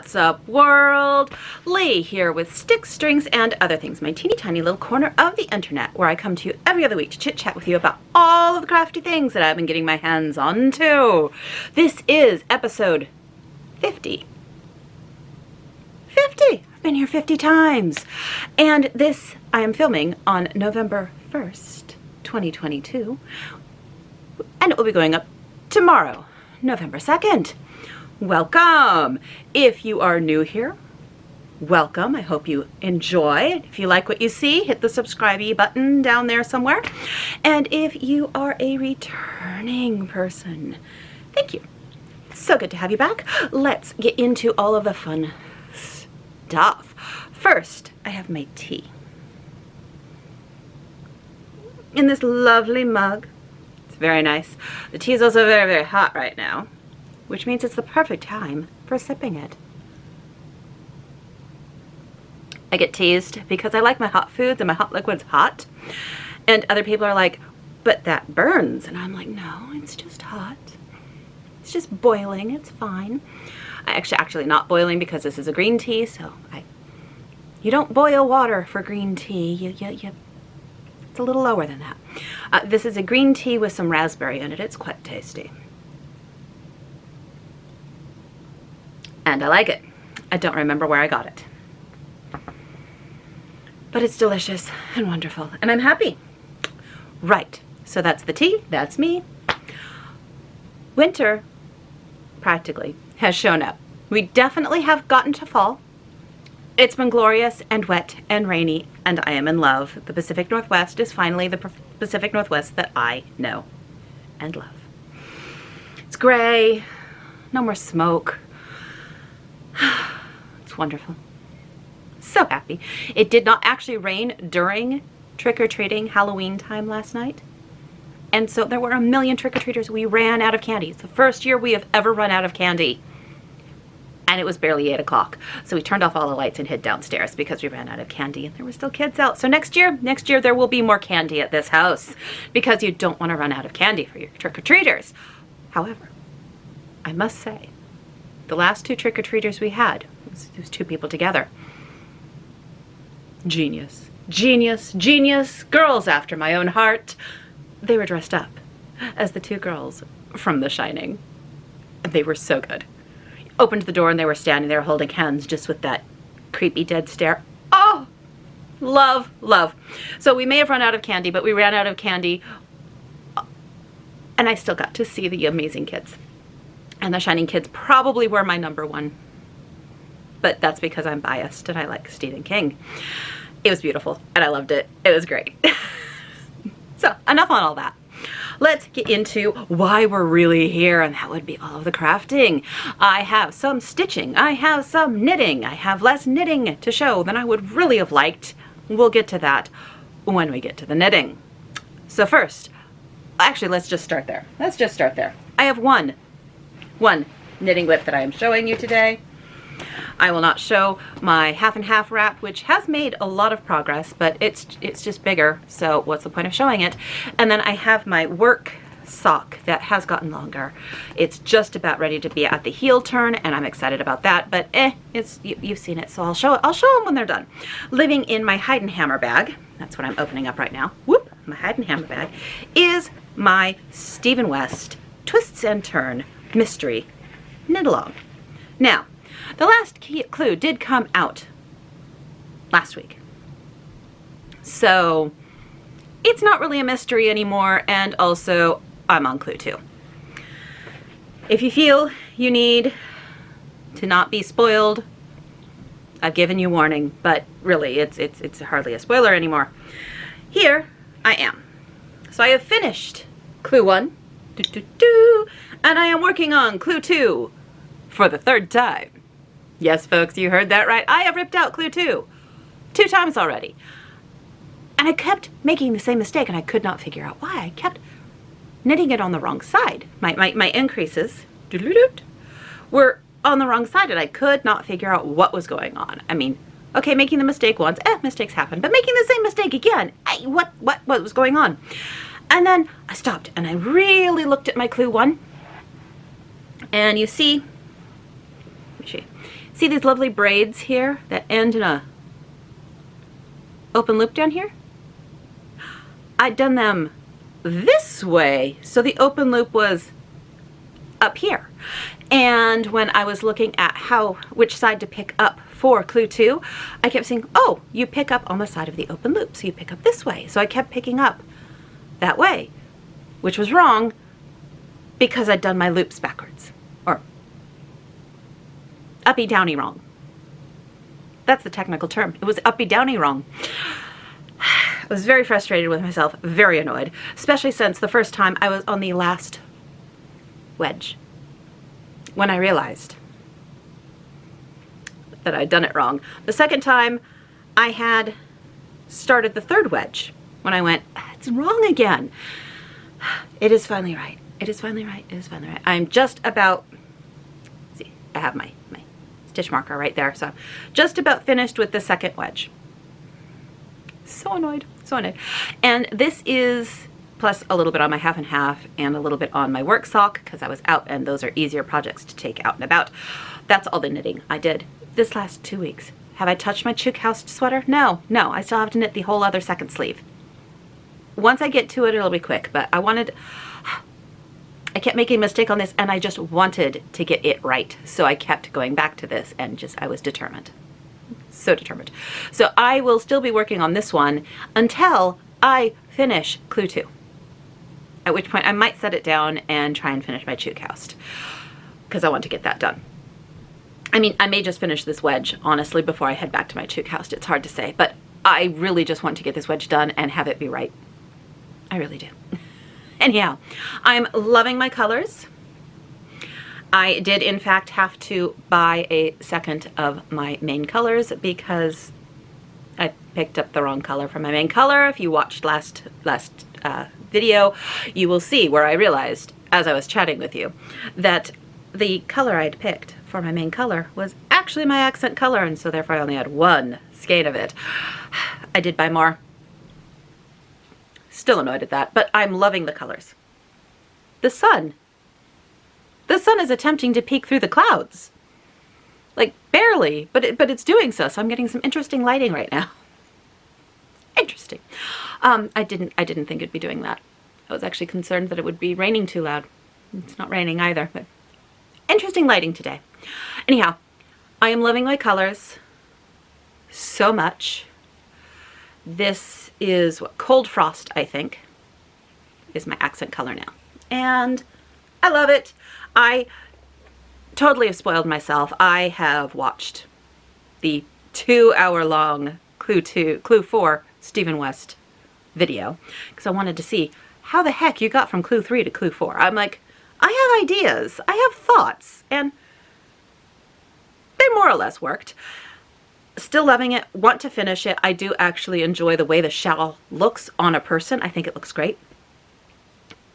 What's up, world? Lee here with Sticks, Strings, and Other Things, my teeny tiny little corner of the internet where I come to you every other week to chit-chat with you about all of the crafty things that I've been getting my hands on to. This is episode 50. 50! I've been here 50 times. And this I am filming on November 1st, 2022. And it will be going up tomorrow, November 2nd. Welcome! If you are new here, welcome. I hope you enjoy. If you like what you see, hit the subscribe button down there somewhere. And if you are a returning person, thank you. So good to have you back. Let's get into all of the fun stuff. First, I have my tea in this lovely mug. It's very nice. The tea is also very, very hot right now, which means it's the perfect time for sipping it. I get teased because I like my hot foods and my hot liquids hot. And other people are like, but that burns. And I'm like, no, it's just hot. It's just boiling, it's fine. Actually not boiling because this is a green tea, so you don't boil water for green tea. It's a little lower than that. This is a green tea with some raspberry in it. It's quite tasty. And I like it. I don't remember where I got it. But it's delicious and wonderful, and I'm happy. Right, so that's the tea, that's me. Winter, practically, has shown up. We definitely have gotten to fall. It's been glorious and wet and rainy, and I am in love. The Pacific Northwest is finally the Pacific Northwest that I know and love. It's gray, no more smoke. It's wonderful. So happy. It did not actually rain during trick-or-treating Halloween time last night. And so there were a million trick-or-treaters. We ran out of candy. It's the first year we have ever run out of candy. And it was barely 8 o'clock. So we turned off all the lights and hid downstairs because we ran out of candy and there were still kids out. So next year there will be more candy at this house because you don't want to run out of candy for your trick-or-treaters. However, I must say, the last 2 trick-or-treaters we had, it was 2 people together. Genius. Genius. Genius. Girls after my own heart. They were dressed up as the 2 girls from The Shining. And they were so good. Opened the door and they were standing there holding hands just with that creepy dead stare. Oh! Love, love. So we may have run out of candy, but we ran out of candy. And I still got to see the amazing kids. And the Shining kids probably were my #1. But that's because I'm biased and I like Stephen King. It was beautiful and I loved it. It was great. So enough on all that. Let's get into why we're really here, and that would be all of the crafting. I have some stitching. I have some knitting. I have less knitting to show than I would really have liked. We'll get to that when we get to the knitting. So first, actually let's just start there. Let's just start there. I have one knitting whip that I am showing you today. I will not show my half and half wrap, which has made a lot of progress, but it's just bigger, so what's the point of showing it? And then I have my work sock that has gotten longer. It's just about ready to be at the heel turn, and I'm excited about that, but you've seen it, so I'll show them when they're done. Living in my hide and hammer bag, that's what I'm opening up right now. Whoop, my hide and hammer bag is my Stephen West Twists and Turn Mystery Knit Along. Now, the last clue did come out last week. So it's not really a mystery anymore, and also I'm on clue 2. If you feel you need to not be spoiled, I've given you warning, but really it's hardly a spoiler anymore. Here I am. So I have finished clue 1, and I am working on clue 2 for the 3rd time. Yes, folks, you heard that right. I have ripped out clue 2 times already. And I kept making the same mistake, and I could not figure out why. I kept knitting it on the wrong side. My increases were on the wrong side, and I could not figure out what was going on. I mean, okay, making the mistake once, mistakes happen, but making the same mistake again, what was going on? And then I stopped, and I really looked at my clue 1, and you see, See these lovely braids here that end in a open loop down here? I'd done them this way, so the open loop was up here. And when I was looking at which side to pick up for clue 2, I kept saying, oh, you pick up on the side of the open loop, so you pick up this way. So I kept picking up that way, which was wrong because I'd done my loops backwards, or uppy downy wrong. That's the technical term. It was uppy downy wrong. I was very frustrated with myself, very annoyed, especially since the first time I was on the last wedge when I realized that I'd done it wrong. The second time I had started the third wedge when I went, it's wrong again. It is finally right. It is finally right. It is finally right. I'm just about, see, I have my stitch marker right there. So just about finished with the second wedge. So annoyed, so annoyed. And this is plus a little bit on my half and half and a little bit on my work sock because I was out, and those are easier projects to take out and about. That's all the knitting I did this last 2 weeks. Have I touched my Chook House sweater? No, I still have to knit the whole other second sleeve. Once I get to it, it'll be quick, but I kept making a mistake on this, and I just wanted to get it right. So I kept going back to this, and I was determined. So determined. So I will still be working on this one until I finish clue 2. At which point I might set it down and try and finish my Chook House because I want to get that done. I mean, I may just finish this wedge, honestly, before I head back to my Chook House. It's hard to say, but I really just want to get this wedge done and have it be right. I really do. Anyhow, I'm loving my colors. I did, in fact, have to buy a second of my main colors because I picked up the wrong color for my main color. If you watched last video, you will see where I realized, as I was chatting with you, that the color I'd picked for my main color was actually my accent color, and so therefore I only had one skein of it. I did buy more. Still annoyed at that, but I'm loving the colors. The sun is attempting to peek through the clouds. Like, barely, but it's doing so I'm getting some interesting lighting right now. Interesting. I didn't think it'd be doing that. I was actually concerned that it would be raining too loud. It's not raining either, but interesting lighting today. Anyhow, I am loving my colors so much. This is what, Cold Frost, I think, is my accent color now. And I love it. I totally have spoiled myself. I have watched the 2-hour-long Clue 4 Stephen West video because I wanted to see how the heck you got from Clue 3 to Clue 4. I'm like, I have ideas, I have thoughts, and they more or less worked. Still loving it, want to finish it. I do actually enjoy the way the shawl looks on a person. I think it looks great.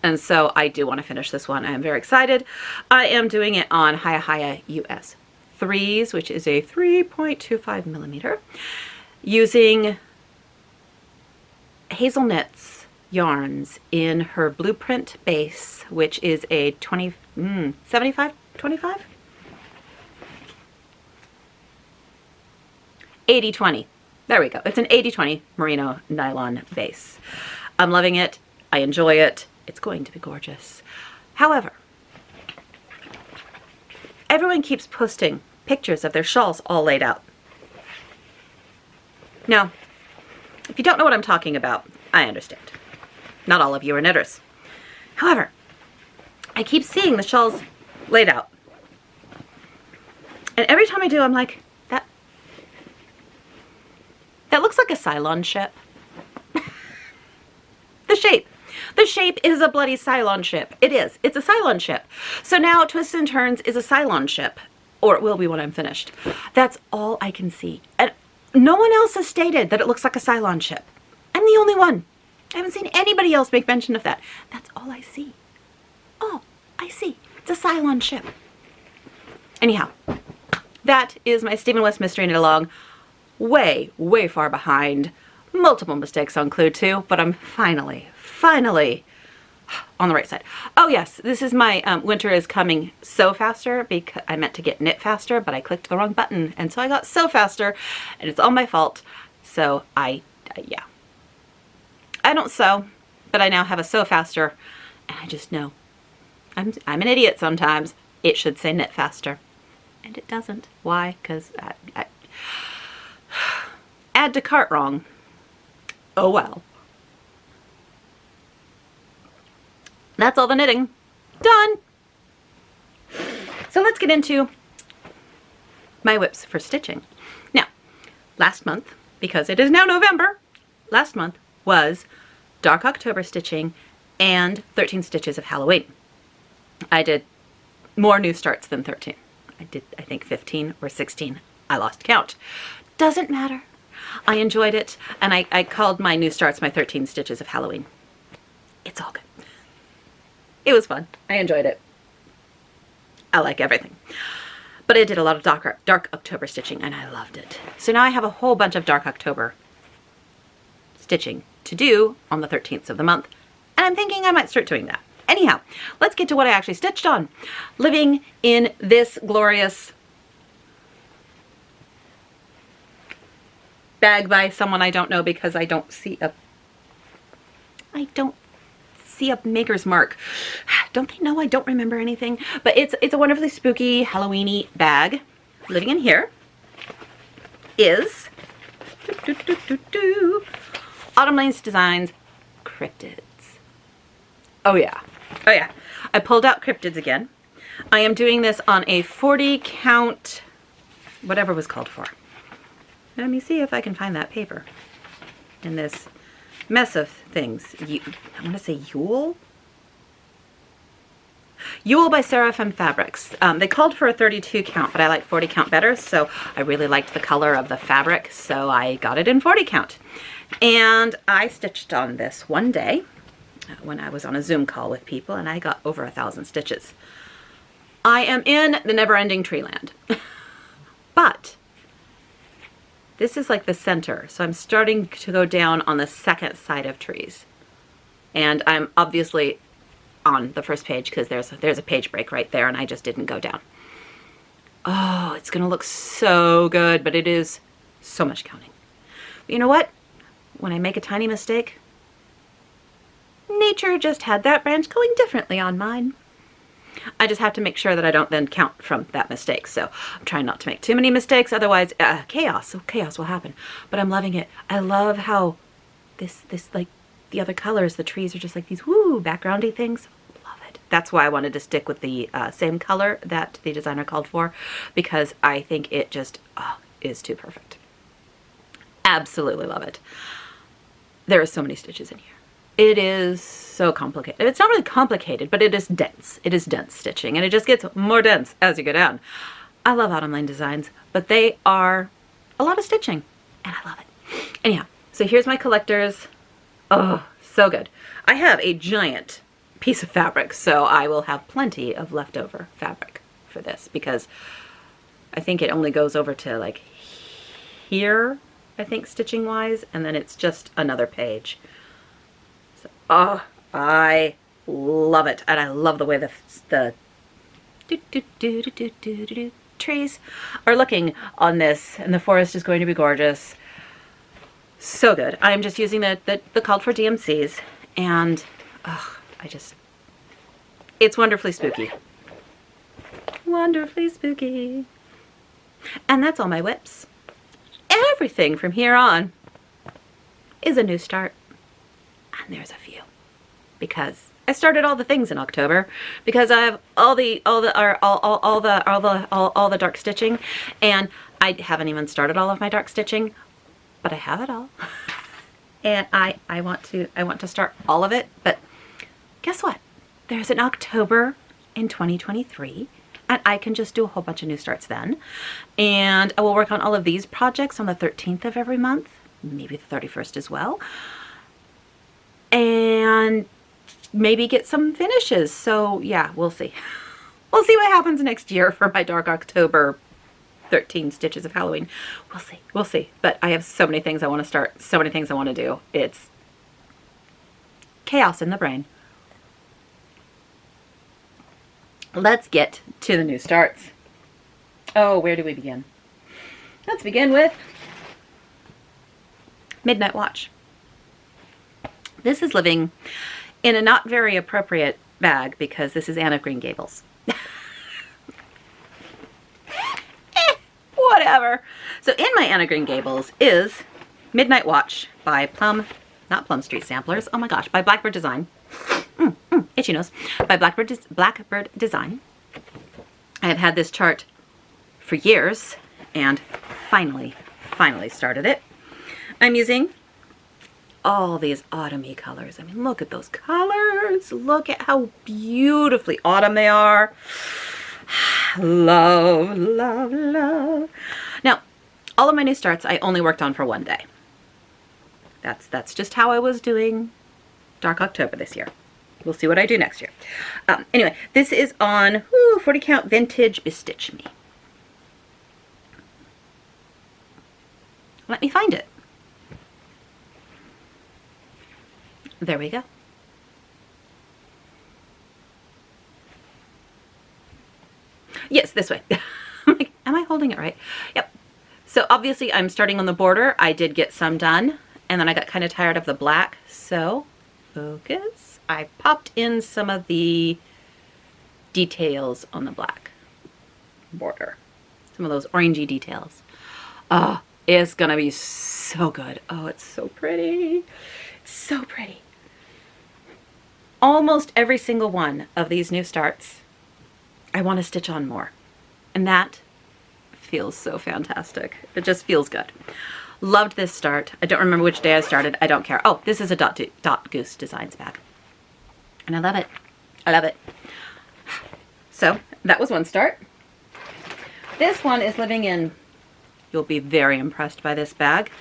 And so I do want to finish this one. I am very excited. I am doing it on Hiya US 3s, which is a 3.25 millimeter, using Hazelnut's yarns in her blueprint base, which is a 75, 25? 80-20. There we go. It's an 80-20 merino nylon base. I'm loving it. I enjoy it. It's going to be gorgeous. However, everyone keeps posting pictures of their shawls all laid out. Now, if you don't know what I'm talking about, I understand. Not all of you are knitters. However, I keep seeing the shawls laid out. And every time I do, I'm like, that looks like a Cylon ship. The shape. The shape is a bloody Cylon ship. It is. It's a Cylon ship. So now Twists and Turns is a Cylon ship. Or it will be when I'm finished. That's all I can see. And no one else has stated that it looks like a Cylon ship. I'm the only one. I haven't seen anybody else make mention of that. That's all I see. All I see. It's a Cylon ship. Anyhow, that is my Stephen West Mystery Knit Along. Way, way far behind. Multiple mistakes on Clue 2, but I'm finally On the right side. Oh yes, this is my winter is coming sew faster, because I meant to get knit faster, but I clicked the wrong button, and so I got sew faster, and it's all my fault. So yeah. I don't sew, but I now have a sew faster, and I just know I'm an idiot sometimes. It should say knit faster, and it doesn't. Why? Because I add to cart wrong. Oh well. That's all the knitting. Done. So let's get into my whips for stitching. Now, last month, because it is now November, last month was Dark October stitching and 13 stitches of Halloween. I did more new starts than 13. I did, I think, 15 or 16. I lost count. Doesn't matter. I enjoyed it, and I called my new starts my 13 stitches of Halloween. It's all good. It was fun. I enjoyed it. I like everything. But I did a lot of dark October stitching, and I loved it. So now I have a whole bunch of Dark October stitching to do on the 13th of the month, and I'm thinking I might start doing that. Anyhow, let's get to what I actually stitched on. Living in this glorious bag by someone I don't know, because I don't see a maker's mark. Don't they know I don't remember anything? But it's a wonderfully spooky Halloween-y bag. Living in here is Autumn Lane's Designs Cryptids. Oh yeah. Oh yeah. I pulled out cryptids again. I am doing this on a 40 count, whatever it was called for. Let me see if I can find that paper in this mess of things. I want to say Yule? Yule by Seraphim Fabrics. They called for a 32 count, but I like 40 count better, so I really liked the color of the fabric, so I got it in 40 count. And I stitched on this one day when I was on a Zoom call with people, and I got over 1,000 stitches. I am in the never-ending tree land. But this is like the center, so I'm starting to go down on the second side of trees. And I'm obviously on the first page because there's a page break right there, and I just didn't go down. Oh, it's gonna look so good, but it is so much counting. But you know what? When I make a tiny mistake, nature just had that branch going differently on mine. I just have to make sure that I don't then count from that mistake. So I'm trying not to make too many mistakes, otherwise chaos will happen. But I'm loving it. I love how this like the other colors, the trees are just like these woo backgroundy things. Love it. That's why I wanted to stick with the same color that the designer called for, because I think it just is too perfect. Absolutely love it. There are so many stitches in here. It is so complicated. It's not really complicated, but it is dense. It is dense stitching, and it just gets more dense as you go down. I love Autumn Lane Designs, but they are a lot of stitching, and I love it. Anyhow, so here's my collectors. Oh, so good. I have a giant piece of fabric, so I will have plenty of leftover fabric for this, because I think it only goes over to like here, I think, stitching wise, and then it's just another page. Oh, I love it. And I love the way the trees are looking on this, and the forest is going to be gorgeous. So good. I'm just using the called for DMCs, and it's wonderfully spooky. Wonderfully spooky. And that's all my whips. Everything from here on is a new start. And there's a few, because I started all the things in October, because I have all the dark stitching, and I haven't even started all of my dark stitching, but I have it all. And I want to start all of it, but guess what? There's an October in 2023, and I can just do a whole bunch of new starts then. And I will work on all of these projects on the 13th of every month, maybe the 31st as well. And maybe get some finishes. So yeah, we'll see. We'll see what happens next year for my Dark October 13 stitches of Halloween. We'll see. We'll see. But I have so many things I want to start, so many things I want to do. It's chaos in the brain. let's get to the new starts. Oh, where do we begin? Let's begin with Midnight Watch. This is living in a not very appropriate bag because this is Anne of Green Gables. Whatever. So in my Anne of Green Gables is Midnight Watch by not Plum Street Samplers, oh my gosh, by Blackbird Design. Itchy nose. By Blackbird Design. I have had this chart for years and finally started it. I'm using all these autumny colors. I mean, look at those colors. Look at how beautifully autumn they are. Love, love, love. Now, all of my new starts I only worked on for one day. That's just how I was doing Dark October this year. We'll see what I do next year. Anyway, this is on 40 count vintage Bestitch Me. Let me find it. There we go. Yes, this way. Am I holding it right? Yep. So obviously I'm starting on the border. I did get some done and then I got kind of tired of the black. So focus. I popped in some of the details on the black border. Some of those orangey details. Oh, it's gonna be so good. Oh, it's so pretty. It's so pretty. Almost every single one of these new starts, I want to stitch on more. And that feels so fantastic. It just feels good. Loved this start. I don't remember which day I started. I don't care. Oh, this is a Dot Goose Designs bag. And I love it. I love it. So that was one start. This one is living in, you'll be very impressed by this bag.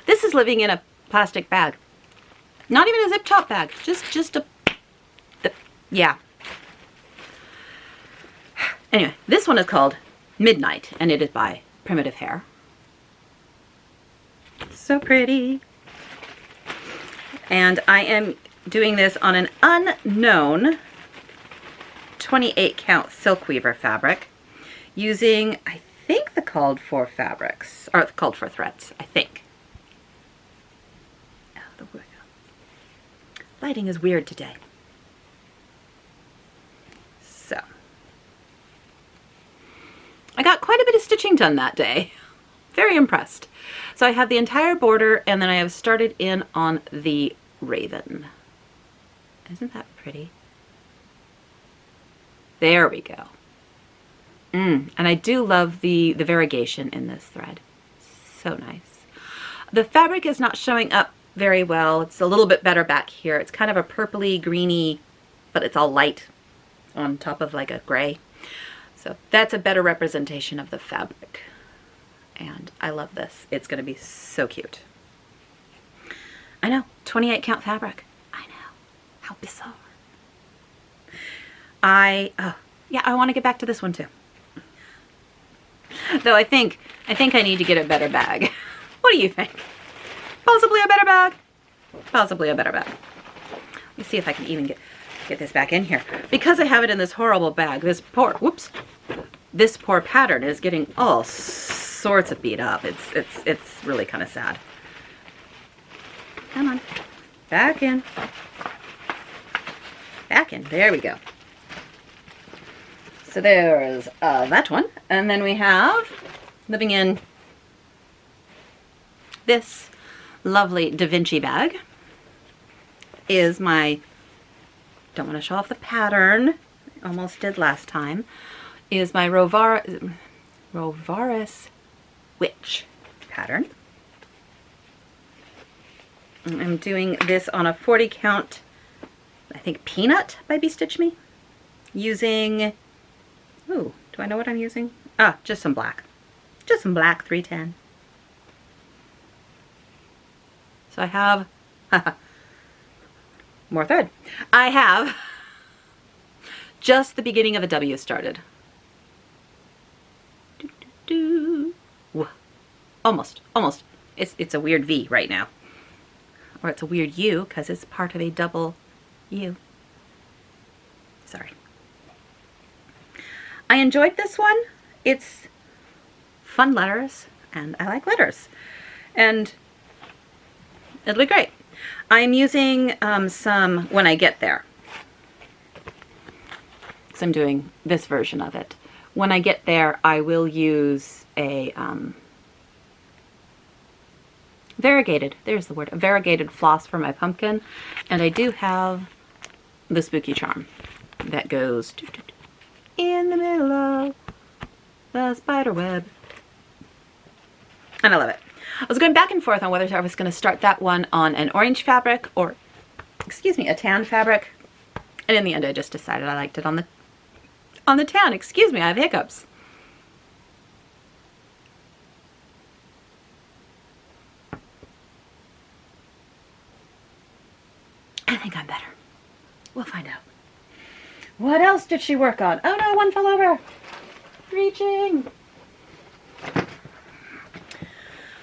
This is living in a plastic bag. Not even a zip top bag. Just a, yeah. Anyway, this one is called Midnight, and it is by Primitive Hair. So pretty. And I am doing this on an unknown 28 count silk weaver fabric using, I think, the called for fabrics, or the called for threads, I think. Oh, the lighting is weird today. So, I got quite a bit of stitching done that day. Very impressed. So I have the entire border and then I have started in on the raven. Isn't that pretty? There we go. And I do love the variegation in this thread. So nice. The fabric is not showing up very well. It's a little bit better back here. It's kind of a purpley, greeny, but it's all light on top of like a gray. So that's a better representation of the fabric. And I love this. It's going to be so cute. I know, 28 count fabric. I know, how bizarre. Yeah, I want to get back to this one too. Though I think I need to get a better bag. What do you think? Possibly a better bag? Possibly a better bag. Let me see if I can even get this back in here. Because I have it in this horrible bag, this poor pattern is getting all sorts of beat up. It's really kind of sad. Come on. Back in. Back in. There we go. So there's that one. And then we have, living in this lovely Da Vinci bag, is my, don't want to show off the pattern, almost did last time, is my Rovaris Witch pattern. I'm doing this on a 40 count, I think, Peanut by Bestitch Me, using, ooh, do I know what I'm using? Ah, just some black. Just some black 310. So I have more thread. I have just the beginning of a W started. Almost. It's a weird V right now. Or it's a weird U because it's part of a double U. Sorry. I enjoyed this one. It's fun letters, and I like letters. And it'll be great. I'm using some When I Get There. So I'm doing this version of it. When I get there, I will use a variegated, there's the word, a variegated floss for my pumpkin. And I do have the Spooky Charm that goes in the middle of the spider web. And I love it. I was going back and forth on whether I was going to start that one on an orange fabric or, excuse me, a tan fabric. And in the end, I just decided I liked it on the tan. Excuse me, I have hiccups. I think I'm better. We'll find out. What else did she work on? Oh no, one fell over. Reaching.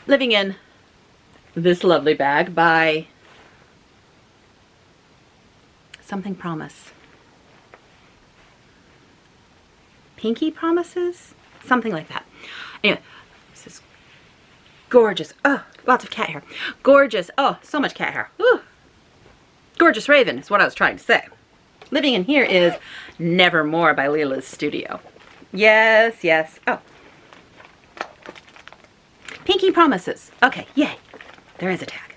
Living in this lovely bag by Something Promise. Pinky Promises? Something like that. Anyway, this is gorgeous. Oh, lots of cat hair. Gorgeous. Oh, so much cat hair. Ooh. Gorgeous Raven is what I was trying to say. Living in here is Nevermore by Leela's Studio. Yes, yes. Oh. Pinky Promises. Okay, yay. There is a tag.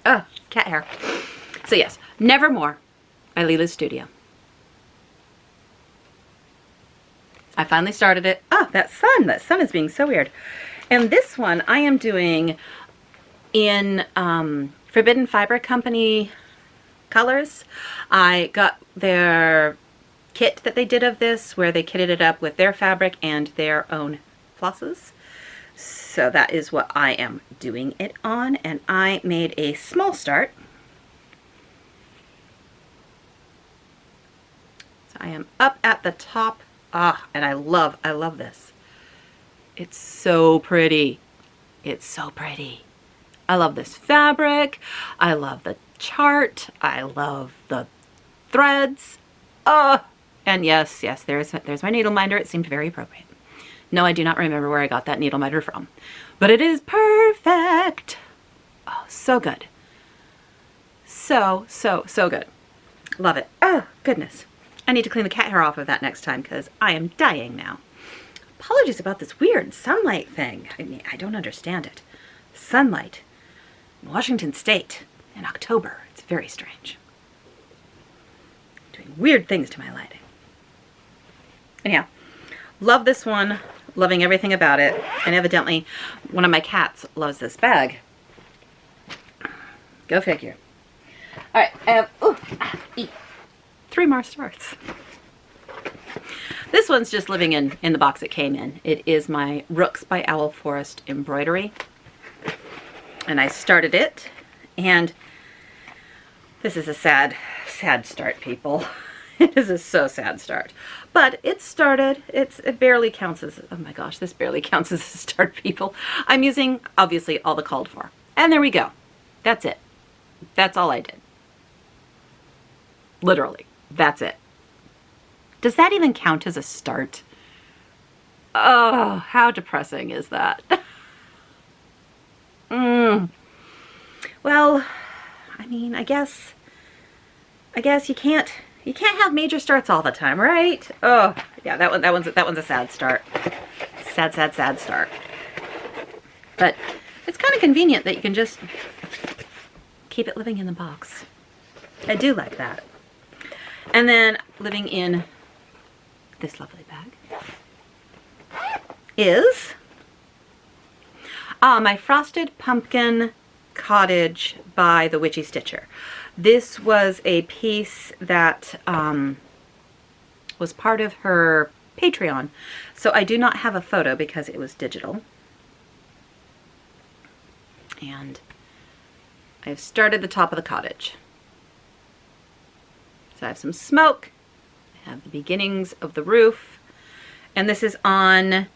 Oh, cat hair. So yes, Nevermore by Leela's Studio. I finally started it. Oh, that sun is being so weird. And this one I am doing in Forbidden Fiber Company colors. I got their kit that they did of this where they kitted it up with their fabric and their own flosses. So that is what I am doing it on, and I made a small start. So I am up at the top. Ah, and I love this. It's so pretty. It's so pretty. I love this fabric. I love the chart. I love the threads. Oh, and yes, there's my needle minder. It seemed very appropriate. No, I do not remember where I got that needle minder from, but it is perfect. Oh, so good. So good. Love it. Oh, goodness. I need to clean the cat hair off of that next time because I am dying now. Apologies about this weird sunlight thing. I mean, I don't understand it. Sunlight in Washington State in October. It's very strange. Doing weird things to my lighting. Anyhow, love this one. Loving everything about it. And evidently, one of my cats loves this bag. Go figure. All right, I have 3 more starts. This one's just living in the box it came in. It is my Rooks by Owl Forest embroidery. And I started it, and this is a sad start, people. It is a so sad start. But it started. It barely counts as, oh my gosh, this barely counts as a start, people. I'm using, obviously, all the called for. And there we go. That's it. That's all I did. Literally. That's it. Does that even count as a start? Oh, how depressing is that? Well, I mean, I guess you can't have major starts all the time, right? Oh, yeah, that one's a sad start. Sad start. But it's kind of convenient that you can just keep it living in the box. I do like that. And then living in this lovely bag is my Frosted Pumpkin Cottage by the Witchy Stitcher. This was a piece that was part of her Patreon. So I do not have a photo because it was digital. And I've started the top of the cottage. So I have some smoke. I have the beginnings of the roof. And this is on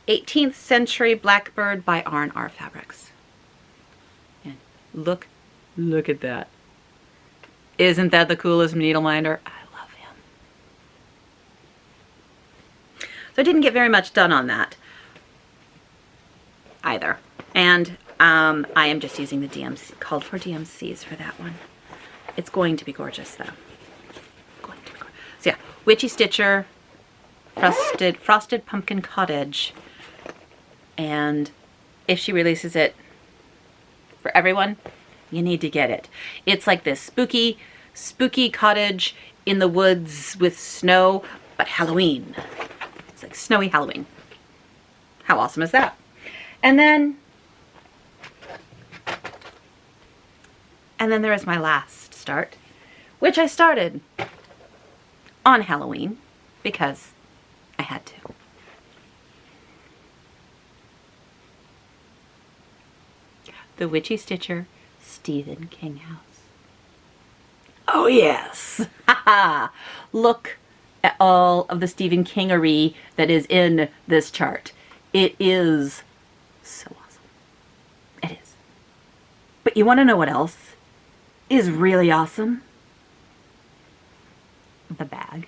18th Century Blackbird by R&R Fabrics. And look at that. Isn't that the coolest needle minder? I love him. I didn't get very much done on that either. And I am just using the DMC, called for DMCs for that one. It's going to be gorgeous though. So yeah, Witchy Stitcher, Frosted Pumpkin Cottage. And if she releases it for everyone, you need to get it. It's like this spooky cottage in the woods with snow, but Halloween. It's like snowy Halloween. How awesome is that? And then there is my last start, which I started on Halloween because I had to. The Witchy Stitcher Stephen King house. Oh yes! Haha! Look at all of the Stephen Kingery that is in this chart. It is so awesome. It is. But you want to know what else is really awesome? The bag.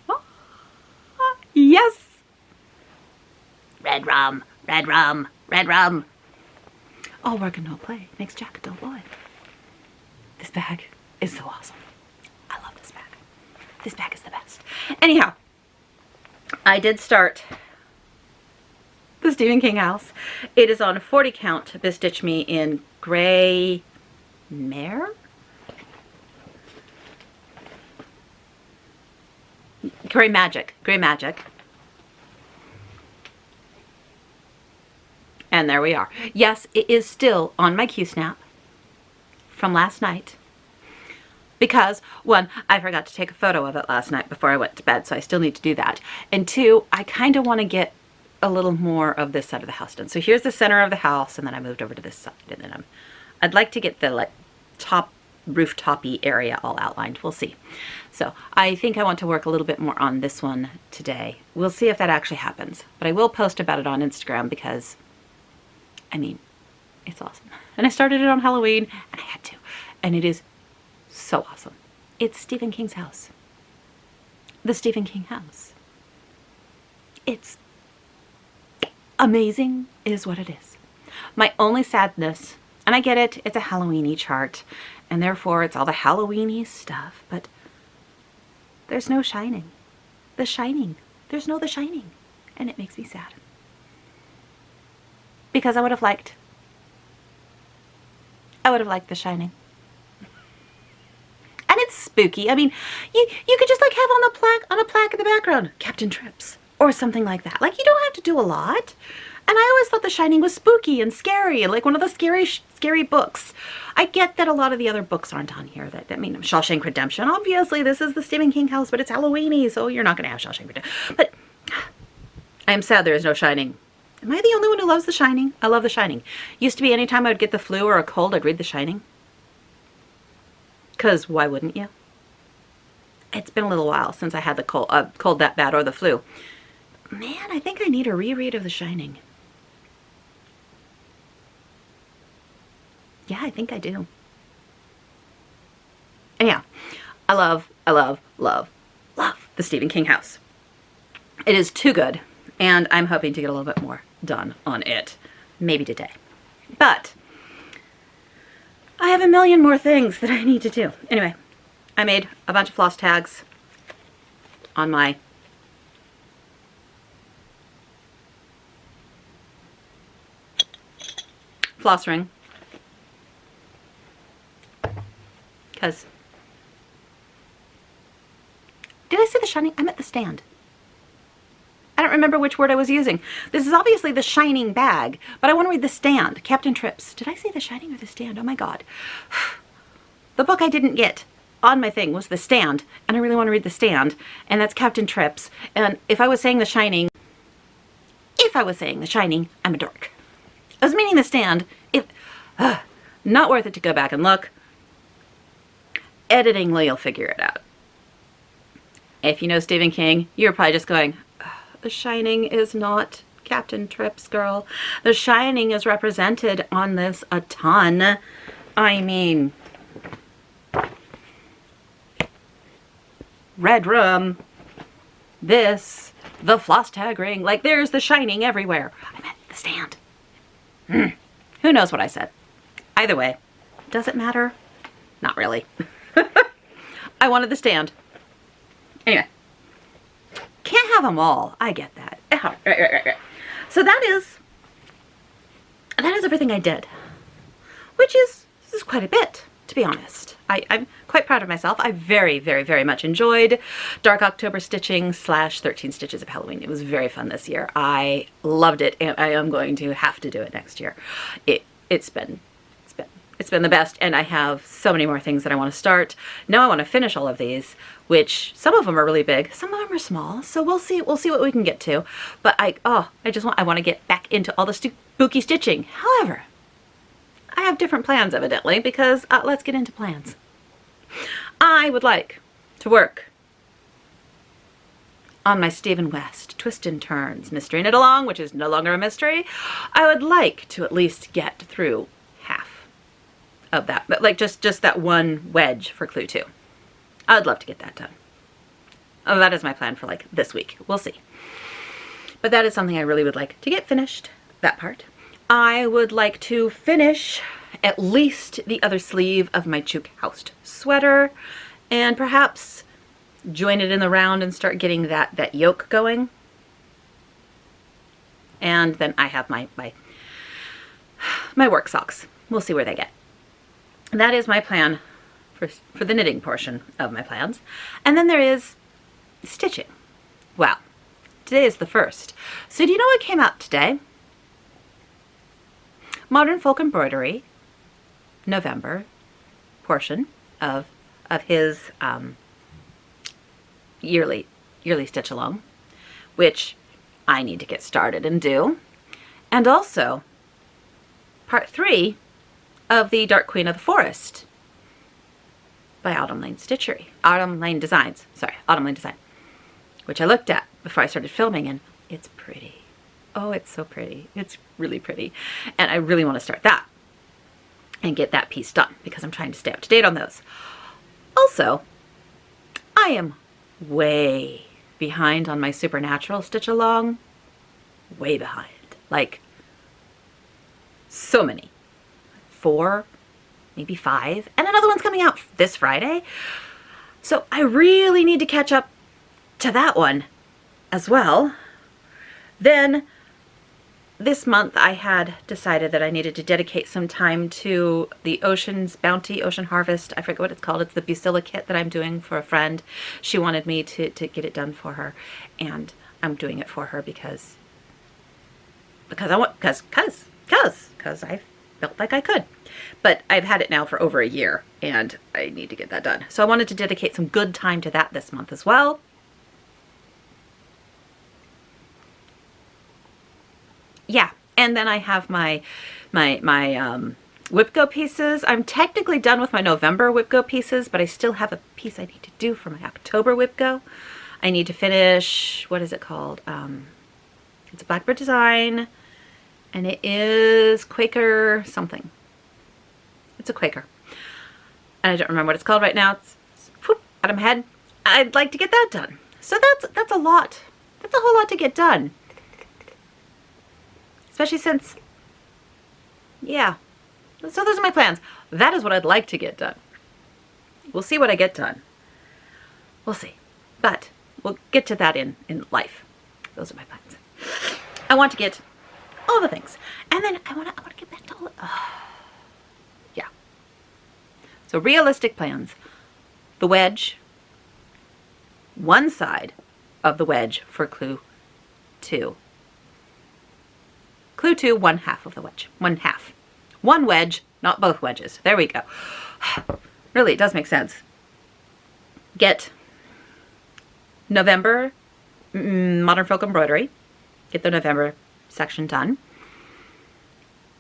Oh, yes! Red rum, red rum, red rum. All work and no play makes Jack a dull boy. This bag is so awesome. I love this bag. This bag is the best. Anyhow, I did start the Stephen King house. It is on 40 count Bestitch Me in Gray Mare? Gray Magic. Gray Magic. And there we are. Yes, it is still on my Q-Snap from last night. Because, one, I forgot to take a photo of it last night before I went to bed, so I still need to do that. And two, I kind of want to get a little more of this side of the house done. So here's the center of the house, and then I moved over to this side. And then I'd like to get the like top rooftop-y area all outlined. We'll see. So I think I want to work a little bit more on this one today. We'll see if that actually happens. But I will post about it on Instagram because, I mean, it's awesome. And I started it on Halloween, and I had to. And it is so awesome. It's Stephen King's house. The Stephen King house. It's amazing is what it is. My only sadness, and I get it, it's a Halloween-y chart, and therefore it's all the Halloween-y stuff, but there's no Shining. The Shining. There's no The Shining. And it makes me sad. Because I would have liked The Shining. And it's spooky. I mean, you could just like have on a plaque in the background, Captain Trips, or something like that. Like, you don't have to do a lot. And I always thought The Shining was spooky and scary and like one of the scary books. I get that a lot of the other books aren't on here. I mean, Shawshank Redemption. Obviously, this is the Stephen King house, but it's Halloween-y, so you're not going to have Shawshank Redemption. But I am sad there is no Shining. Am I the only one who loves The Shining? I love The Shining. Used to be anytime I would get the flu or a cold, I'd read The Shining. Because why wouldn't you? It's been a little while since I had the cold that bad or the flu. Man, I think I need a reread of The Shining. Yeah, I think I do. Anyhow, I love the Stephen King house. It is too good, and I'm hoping to get a little bit more done on it. Maybe today. But I have a million more things that I need to do. Anyway, I made a bunch of floss tags on my floss ring. Because, did I say The Shining? I meant the stand. I don't remember which word I was using. This is obviously the Shining bag, but I want to read the stand. Captain Trips. Did I say The Shining or the stand? Oh my God. The book I didn't get on my thing was the stand, and I really want to read the stand, and that's Captain Trips. And if I was saying the Shining, I'm a dork. I was meaning the stand. Not worth it to go back and look. Editingly, you'll figure it out. If you know Stephen King, you're probably just going, The Shining is not Captain Trips, girl. The Shining is represented on this a ton. I mean, red room, this, the floss tag ring. Like, there's the shining everywhere. I meant the stand. Who knows what I said? Either way, does it matter? Not really. I wanted the stand. Anyway, can't have them all. I get that. Right. So that is everything I did, which is quite a bit, to be honest. I'm quite proud of myself. I very, very, very much enjoyed Dark October stitching / 13 Stitches of Halloween. It was very fun this year. I loved it, and I am going to have to do it next year. It's been the best, and I have so many more things that I want to start. Now I want to finish all of these, which some of them are really big, some of them are small, so we'll see what we can get to. But I want to get back into all the spooky stitching. However, I have different plans, evidently, because let's get into plans. I would like to work on my Stephen West Twist and Turns Mystery Knit Along, which is no longer a mystery. I would like to at least get through half of that, but like just that one wedge for Clue 2. I would love to get that done. Oh, that is my plan for like this week. We'll see. But that is something I really would like to get finished, that part. I would like to finish at least the other sleeve of my Chook Housed sweater, and perhaps join it in the round and start getting that yoke going. And then I have my work socks. We'll see where they get. That is my plan for the knitting portion of my plans. And then there is stitching. Well, today is the 1st. So do you know what came out today? Modern Folk Embroidery, November portion of his yearly stitch along, which I need to get started and do. And also part 3 of the Dark Queen of the Forest by Autumn Lane Design, which I looked at before I started filming, and it's pretty. Oh, it's so pretty. It's really pretty. And I really want to start that and get that piece done because I'm trying to stay up to date on those. Also, I am way behind on my Supernatural stitch along. Way behind. Like, so many. 4, maybe 5. And another one's coming out this Friday. So I really need to catch up to that one as well. Then this month I had decided that I needed to dedicate some time to the Ocean's Bounty, Ocean Harvest. I forget what it's called. It's the Busilla kit that I'm doing for a friend. She wanted me to get it done for her, and I'm doing it for her because I felt like I could. But I've had it now for over a year, and I need to get that done. So I wanted to dedicate some good time to that this month as well. Yeah, and then I have my Whipco pieces. I'm technically done with my November Whipco pieces, but I still have a piece I need to do for my October Whipco. I need to finish, what is it called? It's a Blackbird design, and it is Quaker something. It's a Quaker. And I don't remember what it's called right now. It's whoop, out of my head. I'd like to get that done. So that's a lot. That's a whole lot to get done. Especially since, yeah. So those are my plans. That is what I'd like to get done. We'll see what I get done. We'll see. But we'll get to that in life. Those are my plans. I want to get all the things. And then I want to get back to all yeah. So realistic plans. The wedge. One side of the wedge for Clue 2. Clue 2, 1/2 of the wedge. 1/2. One wedge, not both wedges. There we go. Really, it does make sense. Get November Modern Folk Embroidery. Get the November section done.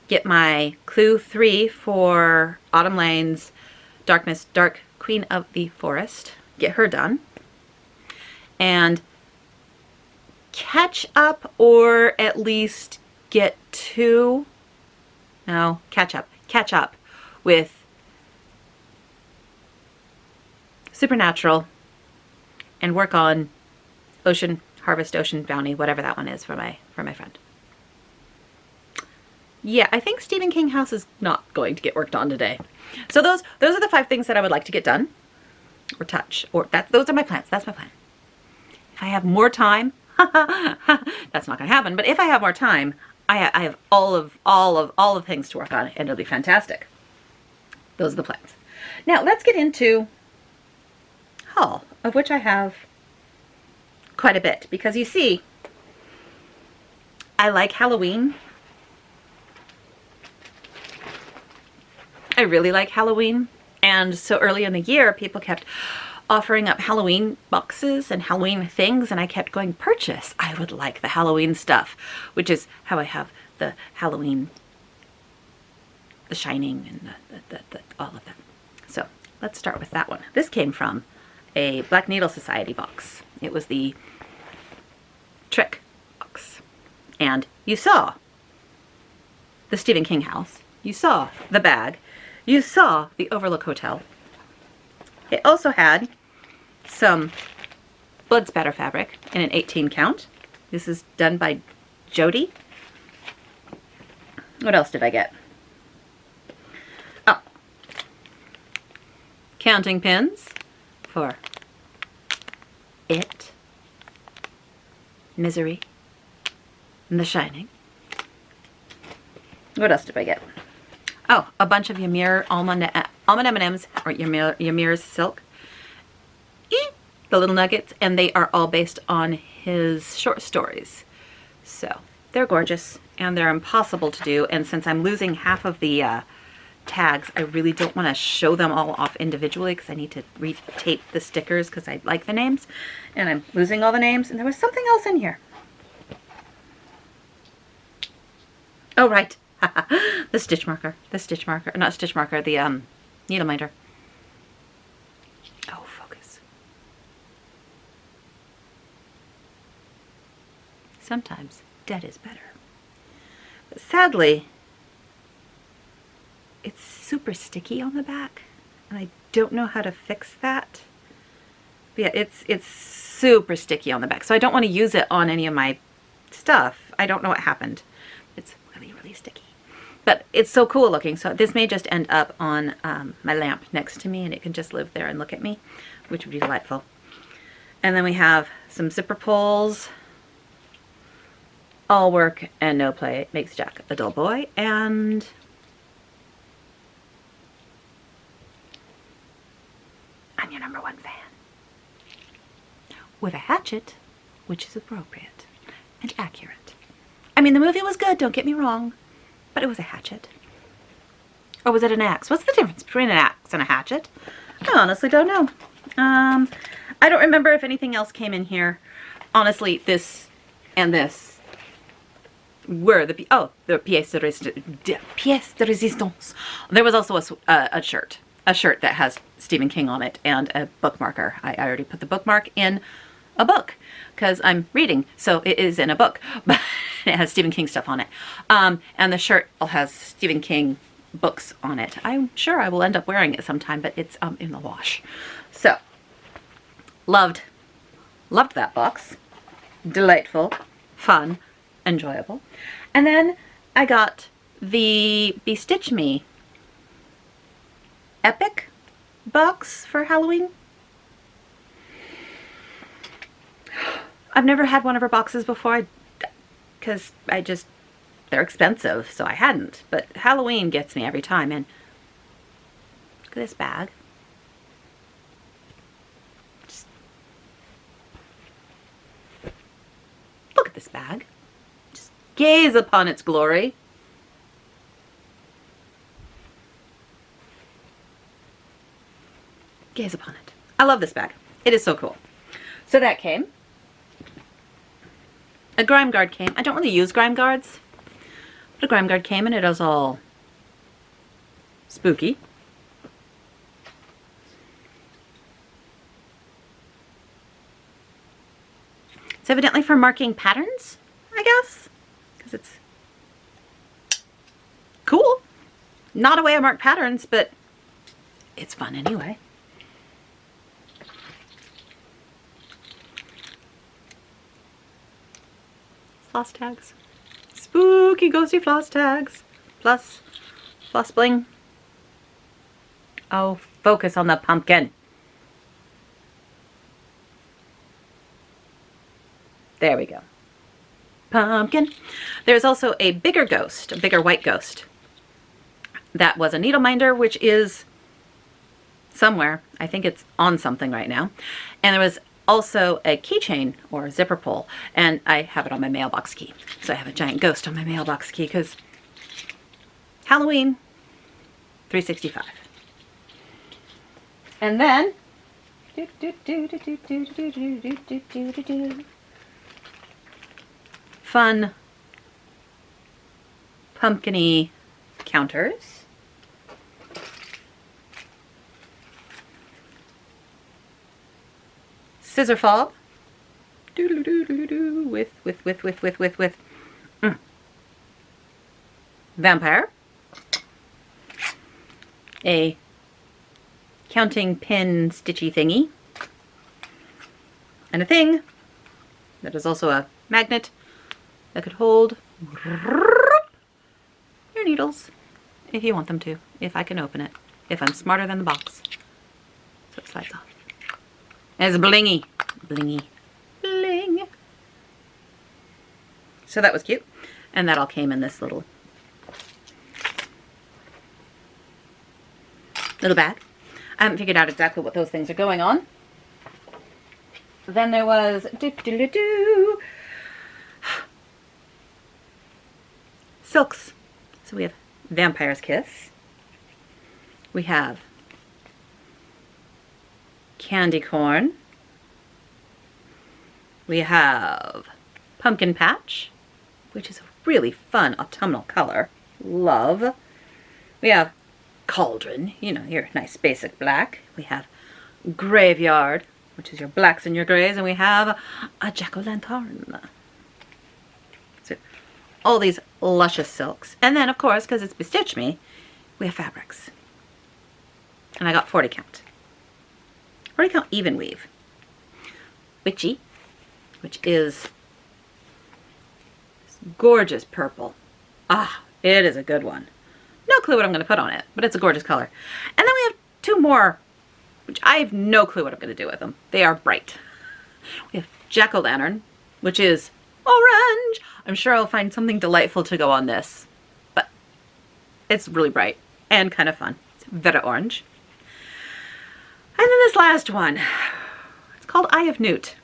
Get my Clue 3 for Autumn Lane's Dark Queen of the Forest. Get her done. And catch up, or at least get to, no, catch up with Supernatural and work on Ocean Harvest, Ocean Bounty, whatever that one is for my friend. Yeah, I think Stephen King house is not going to get worked on today. So those are the 5 things that I would like to get done or touch, or those are my plans. That's my plan. If I have more time, that's not going to happen. But if I have more time, I have all of things to work on, and it'll be fantastic. Those are the plans. Now let's get into haul, of which I have quite a bit, because you see, I like Halloween. I really like Halloween. And so early in the year, people kept offering up Halloween boxes and Halloween things, and I kept going, purchase. I would like the Halloween stuff, which is how I have the Halloween, The Shining, and the all of that. So let's start with that one. This came from a Black Needle Society box. It was the Trick box. And you saw the Stephen King house. You saw the bag. You saw the Overlook Hotel. It also had some blood spatter fabric in an 18 count. This is done by Jody. What else did I get? Oh, counting pins for It, Misery, and The Shining. What else did I get? Oh, a bunch of Ymir almond M&Ms, or Ymir's silk. The little nuggets, and they are all based on his short stories. So they're gorgeous, and they're impossible to do. And since I'm losing half of the tags, I really don't want to show them all off individually, because I need to retape the stickers because I like the names. And I'm losing all the names. And there was something else in here. Oh, right. The stitch marker, not stitch marker, the needle minder. Oh, focus. Sometimes dead is better. But sadly, it's super sticky on the back, and I don't know how to fix that. But yeah, it's super sticky on the back, so I don't want to use it on any of my stuff. I don't know what happened. It's really, really sticky. But it's so cool looking, so this may just end up on my lamp next to me, and it can just live there and look at me, which would be delightful. And then we have some zipper pulls. All work and no play makes Jack a dull boy. And I'm your #1 fan. With a hatchet, which is appropriate and accurate. I mean, the movie was good, don't get me wrong. But it was a hatchet. Or was it an axe? What's the difference between an axe and a hatchet? I honestly don't know. I don't remember if anything else came in here. Honestly, this and this were the pièce de résistance. There was also a shirt that has Stephen King on it, and a bookmarker. I already put the bookmark in a book because I'm reading, so it is in a book, but it has Stephen King stuff on it. And the shirt has Stephen King books on it. I'm sure I will end up wearing it sometime, but it's in the wash. So, loved that box. Delightful, fun, enjoyable. And then I got the Bestitch Me Epic box for Halloween. I've never had one of her boxes before because they're expensive, so I hadn't. But Halloween gets me every time. And look at this bag. Just look at this bag. Just gaze upon its glory. Gaze upon it. I love this bag. It is so cool. So that came. A grime guard came. I don't really use grime guards, but a grime guard came, and it was all spooky. It's evidently for marking patterns, I guess, because it's cool. Not a way I mark patterns, but it's fun anyway. floss tags. Spooky ghosty floss tags. Plus floss bling. Oh, focus on the pumpkin. There we go. Pumpkin. There's also a bigger ghost, a bigger white ghost. That was a needle minder, which is somewhere. I think it's on something right now. And there was also a keychain or zipper pull, and I have it on my mailbox key. So I have a giant ghost on my mailbox key because Halloween 365. And then fun pumpkin-y counters. Scissor fob. With vampire. A counting pin stitchy thingy. And a thing that is also a magnet that could hold your needles if you want them to, if I can open it, if I'm smarter than the box. So it slides off. And it's blingy. Blingy. Bling. So that was cute. And that all came in this little bag. I haven't figured out exactly what those things are going on. Then there was silks. So we have Vampire's Kiss. We have Candy Corn. We have Pumpkin Patch, which is a really fun autumnal color. Love. We have Cauldron, you know, your nice basic black. We have Graveyard, which is your blacks and your grays. And we have a jack-o'-lantern. So all these luscious silks. And then, of course, because it's Bestitch Me, we have fabrics. And I got 40 count. 40 count even weave. Witchy, which is this gorgeous purple. Ah, it is a good one. No clue what I'm going to put on it, but it's a gorgeous color. And then we have two more, which I have no clue what I'm going to do with them. They are bright. We have jack-o'-lantern, which is orange. I'm sure I'll find something delightful to go on this, but it's really bright and kind of fun. It's very orange. And then this last one, it's called Eye of Newt.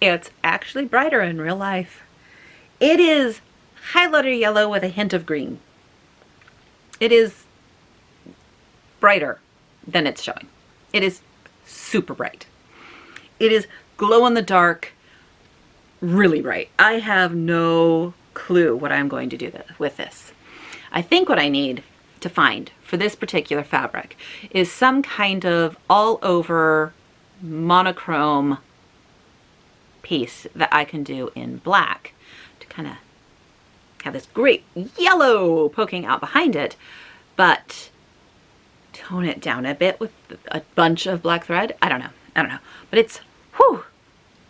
It's actually brighter in real life. It is highlighter yellow with a hint of green. It is brighter than it's showing. It is super bright. It is glow in the dark, really bright. I have no clue what I'm going to do with this. I think what I need to find for this particular fabric is some kind of all over monochrome piece that I can do in black to kind of have this great yellow poking out behind it, but tone it down a bit with a bunch of black thread. I don't know. But it's, whew,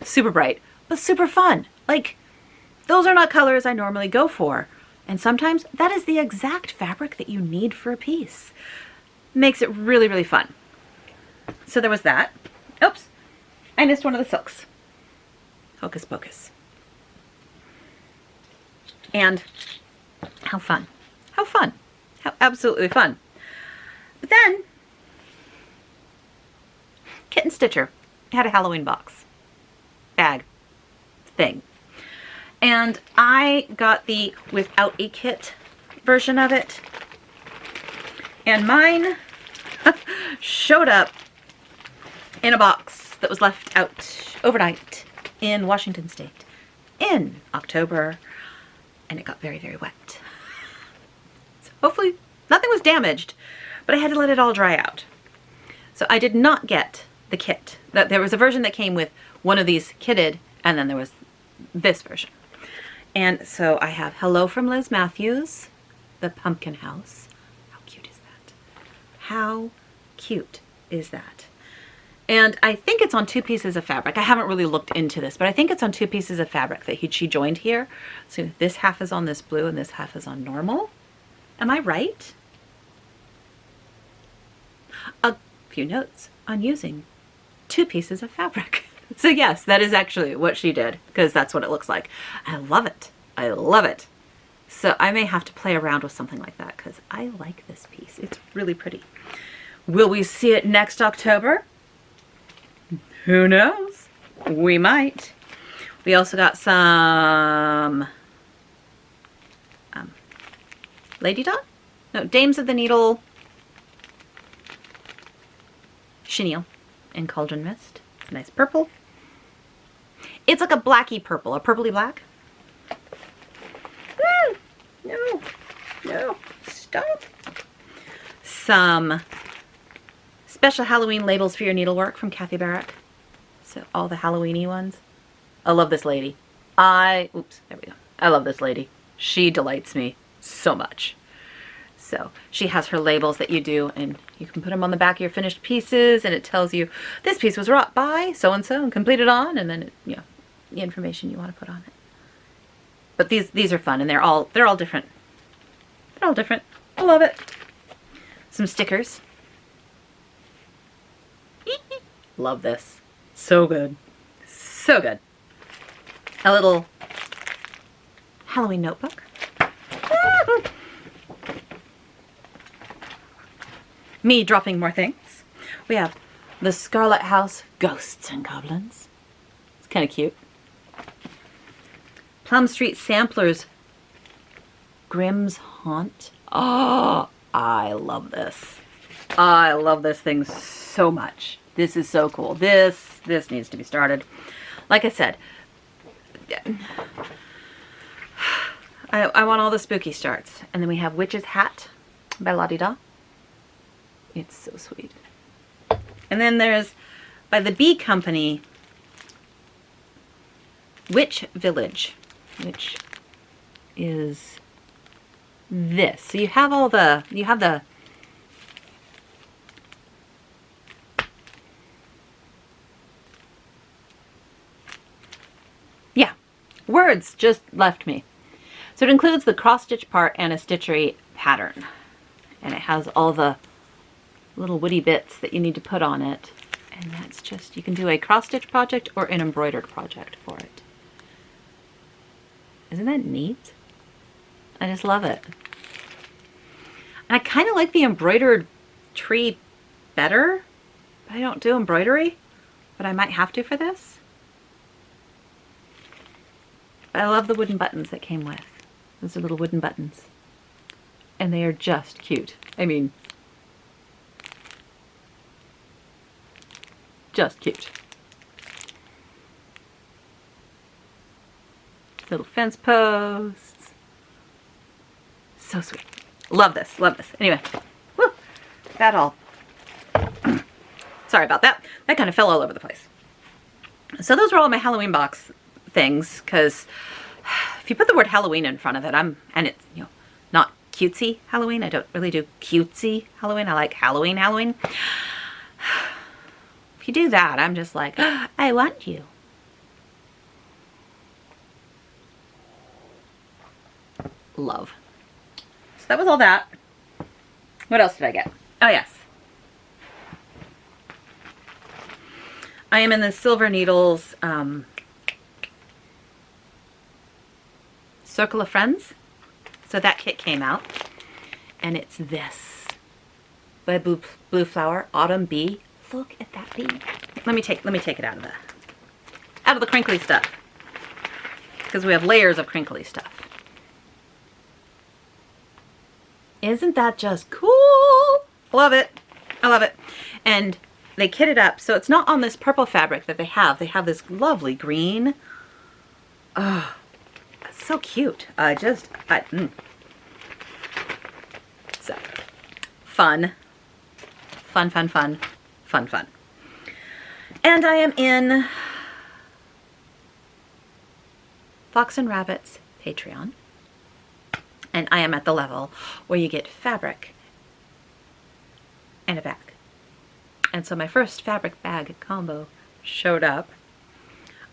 super bright, but super fun. Like, those are not colors I normally go for. And sometimes that is the exact fabric that you need for a piece. Makes it really, really fun. So there was that. Oops, I missed one of the silks. Hocus Pocus. And how fun. How fun. How absolutely fun. But then, Kitten Stitcher had a Halloween box. Bag. Thing. And I got the without a kit version of it. And mine showed up in a box that was left out overnight in Washington State in October. And it got very, very wet. So hopefully nothing was damaged, but I had to let it all dry out. So I did not get the kit. There was a version that came with one of these kitted, and then there was this version. And so I have Hello from Liz Matthews, the pumpkin house. How cute is that? How cute is that? And I think it's on 2 pieces of fabric. I haven't really looked into this, but I think it's on 2 pieces of fabric that she joined here. So this half is on this blue and this half is on normal. Am I right? A few notes on using 2 pieces of fabric. So yes, that is actually what she did, because that's what it looks like. I love it. I love it. So I may have to play around with something like that because I like this piece. It's really pretty. Will we see it next October? Who knows? We might. We also got some Lady Dawn? No, Dames of the Needle chenille in Cauldron Mist. It's a nice purple. It's like a blacky purple, a purpley black. No, no, stop. Some special Halloween labels for your needlework from Kathy Barrett. So all the Halloweeny ones. I love this lady. Oops, there we go. I love this lady. She delights me so much. So she has her labels that you do, and you can put them on the back of your finished pieces, and it tells you this piece was wrought by so-and-so and completed on, and then, you know, the information you want to put on it. But these are fun, and they're all different. They're all different. I love it. Some stickers. Love this. So good. So good. A little Halloween notebook. Me dropping more things. We have the Scarlet House Ghosts and Goblins. It's kind of cute. Plum Street Samplers Grimm's Haunt. Oh, I love this. I love this thing so much. This is so cool. This needs to be started. Like I said, I want all the spooky starts. And then we have Witch's Hat by La Di Da. It's so sweet. And then there's, by the Bee Company, Witch Village, which is this. So you have all the, yeah, words just left me. So it includes the cross stitch part and a stitchery pattern. And it has all the little woody bits that you need to put on it. And that's just, you can do a cross stitch project or an embroidered project for it. Isn't that neat? I just love it. And I kind of like the embroidered tree better. But I don't do embroidery, but I might have to for this. I love the wooden buttons that came with. Those are little wooden buttons. And they are just cute. I mean, just cute. Little fence posts. So sweet. Love this, love this. Anyway, whew, that all. Sorry about that. That kind of fell all over the place. So those were all my Halloween box things, because if you put the word Halloween in front of it, and it's, you know, not cutesy Halloween. I don't really do cutesy Halloween. I like Halloween. If you do that, I'm just like, I want you. Love. So that was all that. What else did I get? Oh yes. I am in the Silver Needles Circle of Friends. So that kit came out. And it's this. By Blue Flower, Autumn Bee. Look at that bee. Let me take it out of the crinkly stuff. Because we have layers of crinkly stuff. Isn't that just cool? Love it. I love it. And they kit it up. So it's not on this purple fabric that they have. They have this lovely green. Oh, that's so cute. So, fun. Fun. And I am in Fox and Rabbit's Patreon. And I am at the level where you get fabric and a bag. And so my first fabric bag combo showed up.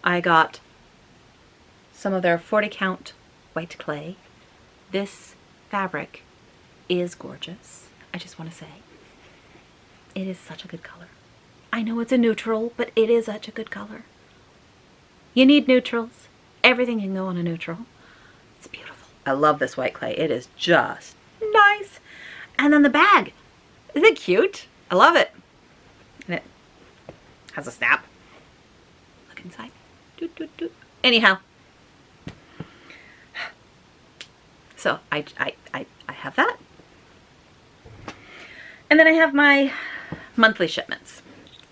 I got some of their 40 count white clay. This fabric is gorgeous. I just want to say, it is such a good color. I know it's a neutral, but it is such a good color. You need neutrals. Everything can go on a neutral. It's beautiful. I love this white clay. It is just nice. And then the bag. Isn't it cute? I love it. And it has a snap. Look inside. Doot, doot, doot. Anyhow. So I have that. And then I have my monthly shipments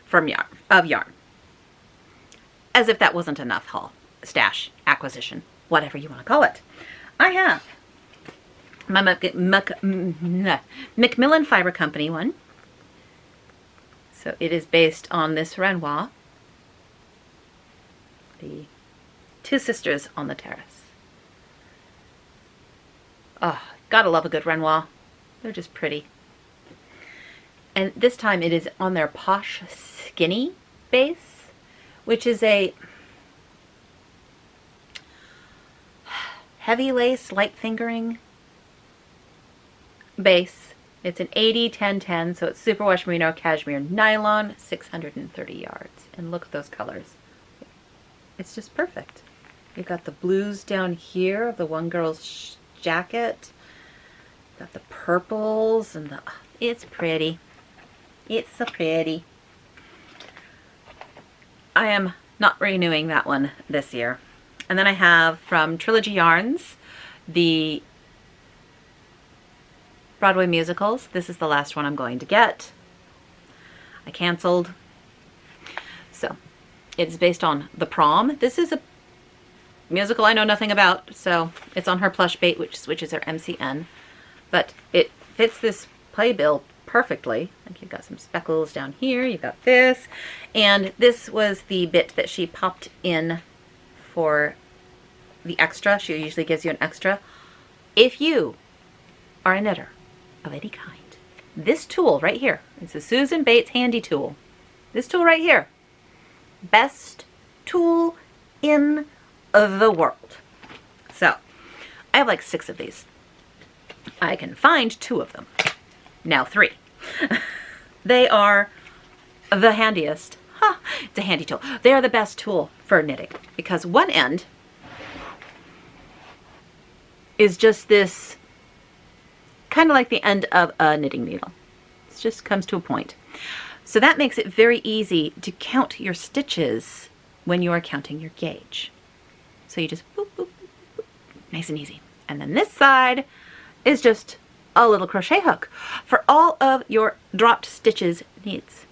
from yarn. As if that wasn't enough haul, stash, acquisition, whatever you want to call it. I have my Macmillan Fiber Company one. So it is based on this Renoir, the Two Sisters on the Terrace. Oh, gotta love a good Renoir. They're just pretty. And this time it is on their Posh Skinny base, which is a heavy lace, light fingering base. It's an 80-10-10, so it's superwash merino cashmere nylon, 630 yards. And look at those colors. It's just perfect. You've got the blues down here of the one girl's jacket. Got the purples and the... It's pretty. It's so pretty. I am not renewing that one this year. And then I have from Trilogy Yarns, the Broadway musicals. This is the last one I'm going to get. I canceled. So it's based on The Prom. This is a musical I know nothing about, so it's on her plush bait, which is her MCN. But it fits this playbill perfectly. Like you've got some speckles down here, you've got this, and this was the bit that she popped in for the extra. She usually gives you an extra. If you are a knitter of any kind, this tool right here, it's a Susan Bates handy tool. This tool right here, best tool in the world. So I have like 6 of these. I can find 2 of them. Now 3. They are the handiest. It's a handy tool. They are the best tool for knitting because one end is just this kind of like the end of a knitting needle. It just comes to a point. So that makes it very easy to count your stitches when you are counting your gauge. So you just boop, boop, boop, boop, nice and easy. And then this side is just a little crochet hook for all of your dropped stitches needs.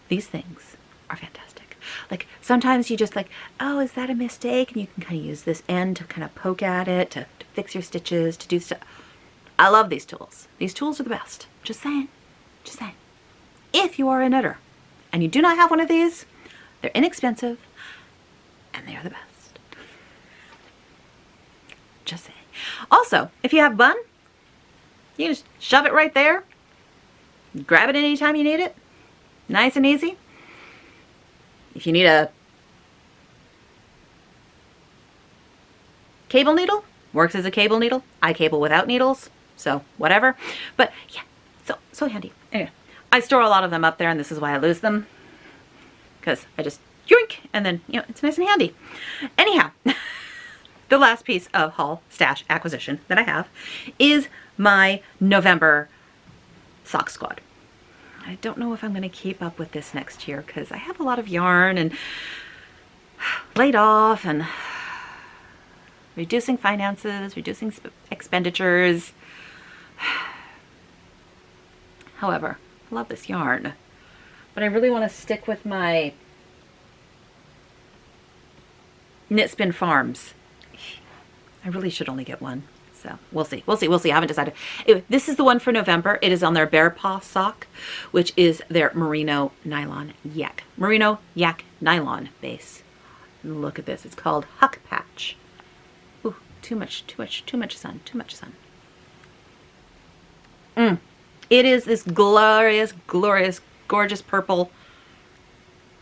These things are fantastic. Like sometimes you just like, oh, is that a mistake? And you can kind of use this end to kind of poke at it, to fix your stitches, to do stuff. I love these tools. These tools are the best. Just saying. Just saying. If you are a knitter and you do not have one of these, they're inexpensive and they are the best. Just saying. Also, if you have bun, you can just shove it right there. Grab it anytime you need it. Nice and easy. If you need a cable needle, works as a cable needle. I cable without needles, so whatever. But yeah, so handy. Anyway, I store a lot of them up there, and this is why I lose them. Because I just yoink, and then, you know, it's nice and handy. Anyhow, the last piece of haul stash acquisition that I have is my November sock squad. I don't know if I'm going to keep up with this next year because I have a lot of yarn and laid off and reducing finances, reducing expenditures. However, I love this yarn, but I really want to stick with my Knit Spin Farms. I really should only get one. So we'll see. We'll see. I haven't decided. Anyway, this is the one for November. It is on their Bear Paw sock, which is their merino nylon yak. Merino yak nylon base. And look at this. It's called Huck Patch. Ooh, too much sun. It is this glorious, gorgeous purple.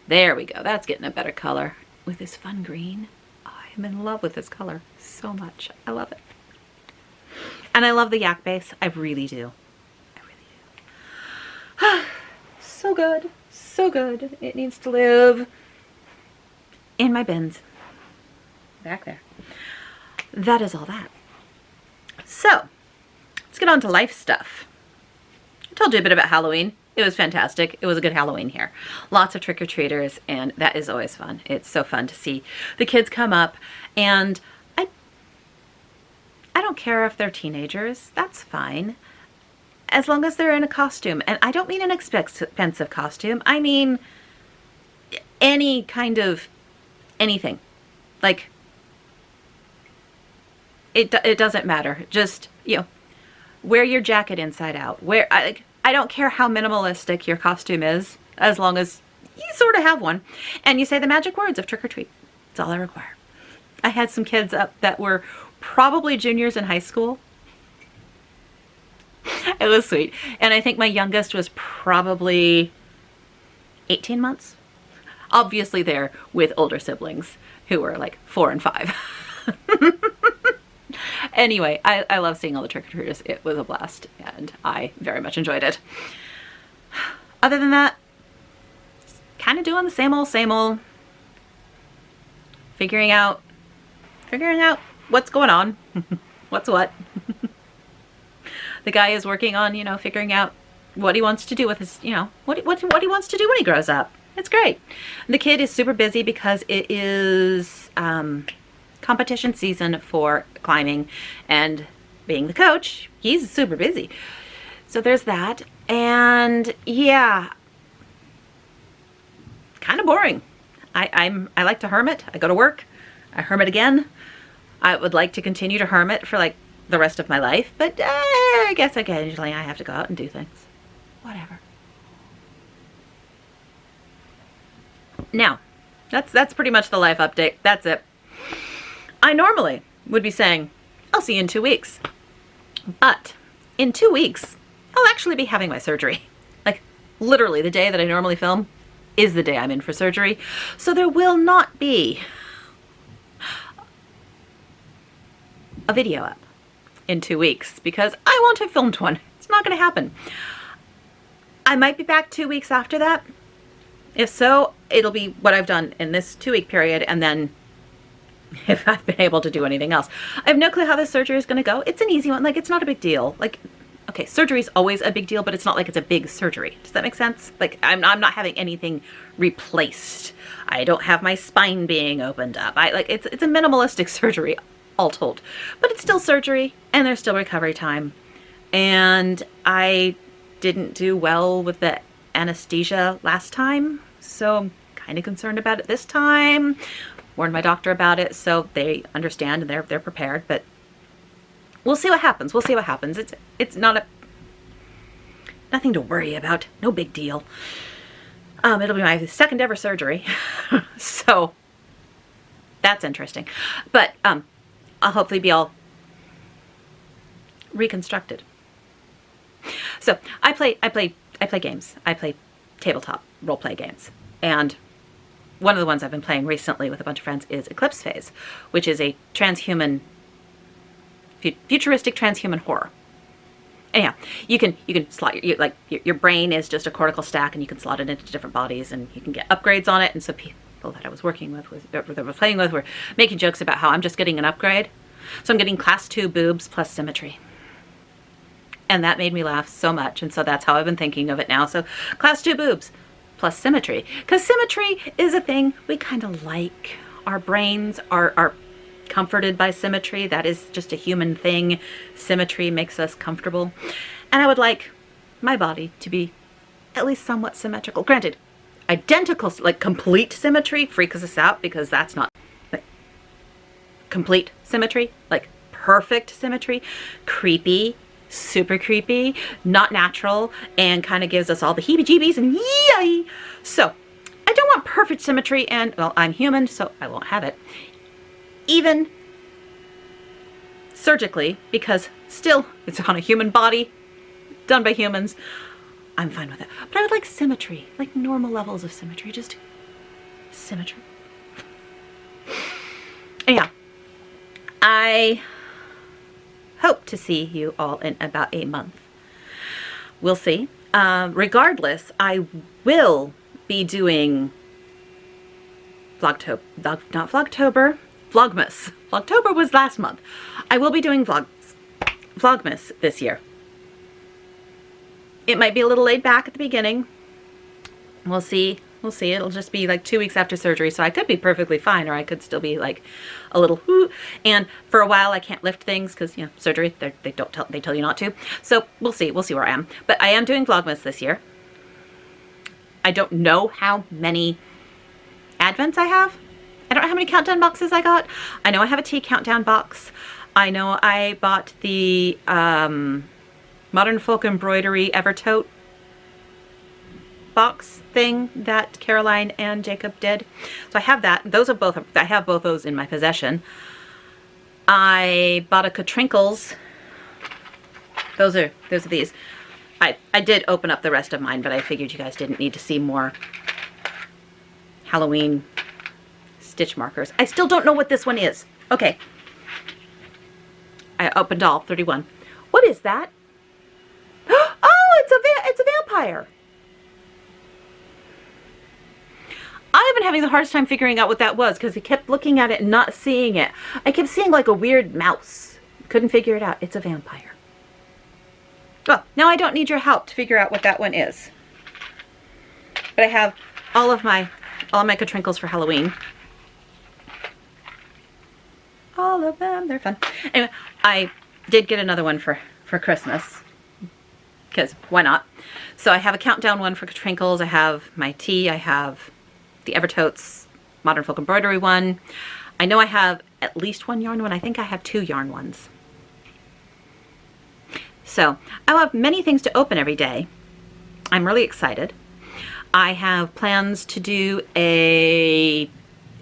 There we go. That's getting a better color with this fun green. Oh, I'm in love with this color so much. I love it. And I love the yak base. I really do. I really do. So good. So good. It needs to live in my bins. Back there. That is all that. So, let's get on to life stuff. I told you a bit about Halloween. It was fantastic. It was a good Halloween here. Lots of trick-or-treaters, and that is always fun. It's so fun to see the kids come up, and I don't care if they're teenagers. That's fine. As long as they're in a costume. And I don't mean an expensive costume. I mean any kind of anything. Like, it doesn't matter. Just, you know, wear your jacket inside out. I don't care how minimalistic your costume is, as long as you sort of have one. And you say the magic words of trick or treat. That's all I require. I had some kids up that were probably juniors in high school. It was sweet. And I think my youngest was probably 18 months. Obviously there with older siblings who were like 4 and 5. Anyway, I love seeing all the trick-or-treaters. It was a blast, and I very much enjoyed it. Other than that, kind of doing the same old, figuring out what's going on, what's what. The guy is working on, you know, figuring out what he wants to do with his, you know, what he wants to do when he grows up. It's great. And the kid is super busy because it is competition season for climbing, and being the coach, he's super busy. So there's that. And yeah, kind of boring. I like to hermit. I go to work, I hermit again. I would like to continue to hermit for like the rest of my life, but I guess occasionally I have to go out and do things. Whatever. Now, that's pretty much the life update. That's it. I normally would be saying, I'll see you in 2 weeks. But in 2 weeks, I'll actually be having my surgery. Like, literally, the day that I normally film is the day I'm in for surgery. So there will not be a video up in 2 weeks because I won't have filmed one. It's not going to happen. I might be back 2 weeks after that. If so, it'll be what I've done in this 2-week period, and then if I've been able to do anything else. I have no clue how this surgery is going to go. It's an easy one. Like, it's not a big deal. Like, okay, surgery is always a big deal, but it's not like it's a big surgery. Does that make sense? Like, I'm not having anything replaced. I don't have my spine being opened up. It's a minimalistic surgery, all told. But it's still surgery, and there's still recovery time. And I didn't do well with the anesthesia last time, so I'm kind of concerned about it this time. Warned my doctor about it, so they understand and they're prepared, but we'll see what happens. We'll see what happens. It's not nothing to worry about. No big deal. It'll be my second ever surgery. So that's interesting. But I'll hopefully be all reconstructed. So I play games. I play tabletop role play games. And one of the ones I've been playing recently with a bunch of friends is Eclipse Phase, which is a futuristic transhuman horror. Anyhow, you can slot your brain is just a cortical stack, and you can slot it into different bodies, and you can get upgrades on it. And so people that I was working with, that were playing with, were making jokes about how I'm just getting an upgrade. So I'm getting class 2 boobs plus symmetry. And that made me laugh so much, and so that's how I've been thinking of it now. So class 2 boobs plus symmetry, because symmetry is a thing we kind of like. Our brains are comforted by symmetry. That is just a human thing. Symmetry makes us comfortable, and I would like my body to be at least somewhat symmetrical. Granted, identical, like complete symmetry freaks us out, because that's not like complete symmetry, like perfect symmetry. Creepy, super creepy, not natural, and kind of gives us all the heebie-jeebies and yay. So I don't want perfect symmetry, and well, I'm human, so I won't have it. Even surgically, because still it's on a human body, done by humans, I'm fine with it. But I would like symmetry, like normal levels of symmetry, just Symmetry. Anyhow, I hope to see you all in about a month. We'll see. Regardless, I will be doing Vlogtober, not Vlogtober, Vlogmas. Vlogtober was last month. I will be doing Vlogmas this year. It might be a little laid back at the beginning. We'll see. We'll see. It'll just be like 2 weeks after surgery, so I could be perfectly fine, or I could still be like a little whoo. And for a while, I can't lift things because, you know, surgery. They tell you not to. So we'll see. We'll see where I am. But I am doing Vlogmas this year. I don't know how many Advents I have. I don't know how many countdown boxes I got. I know I have a tea countdown box. I know I bought the Modern Folk Embroidery Evertote box thing that Caroline and Jacob did. So I have that. I have both those in my possession. I bought a Katrinkles. Those are these. I did open up the rest of mine, but I figured you guys didn't need to see more Halloween stitch markers. I still don't know what this one is. Okay. I opened all 31. What is that? Oh, it's a vampire. I've been having the hardest time figuring out what that was because I kept looking at it and not seeing it. I kept seeing like a weird mouse. Couldn't figure it out. It's a vampire. Well, now I don't need your help to figure out what that one is. But I have all of my Katrinkles for Halloween. All of them. They're fun. Anyway, I did get another one for Christmas. Because why not? So I have a countdown one for Katrinkles. I have my tea. I have the Evertotes Modern Folk Embroidery one. I know I have at least one yarn one. I think I have 2 yarn ones. So I'll have many things to open every day. I'm really excited. I have plans to do a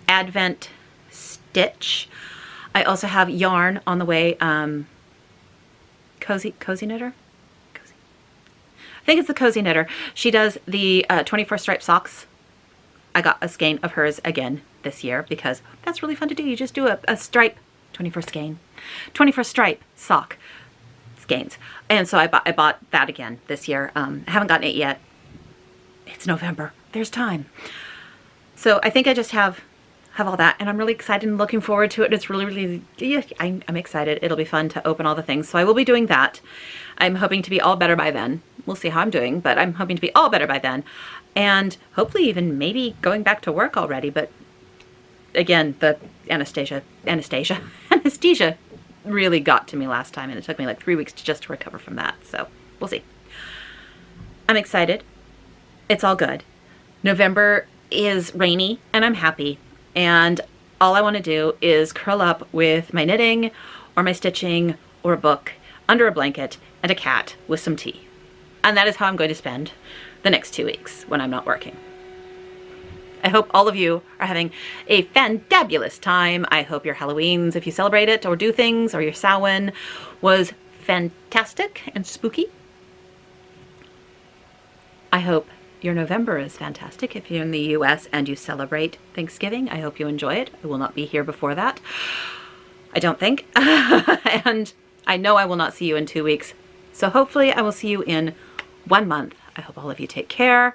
Advent stitch. I also have yarn on the way. Cozy Knitter? I think it's the Cozy Knitter. She does the 24 stripe socks. I got a skein of hers again this year because that's really fun to do. You just do a stripe, 24 skein, 24 stripe sock skeins. And so I bought that again this year. I haven't gotten it yet. It's November. There's time. So I think I just have all that, and I'm really excited and looking forward to it. It's really, I'm excited. It'll be fun to open all the things. So I will be doing that. I'm hoping to be all better by then. We'll see how I'm doing, but I'm hoping to be all better by then. And hopefully even maybe going back to work already. But again, the anesthesia really got to me last time, and it took me like 3 weeks just to recover from that. So we'll see. I'm excited. It's all good. November is rainy, and I'm happy. And all I want to do is curl up with my knitting or my stitching or a book under a blanket and a cat with some tea. And that is how I'm going to spend the next 2 weeks when I'm not working. I hope all of you are having a fantabulous time. I hope your Halloweens, if you celebrate it or do things, or your Samhain was fantastic and spooky. I hope your November is fantastic. If you're in the US and you celebrate Thanksgiving, I hope you enjoy it. I will not be here before that. I don't think. And I know I will not see you in 2 weeks. So hopefully I will see you in 1 month. I hope all of you take care.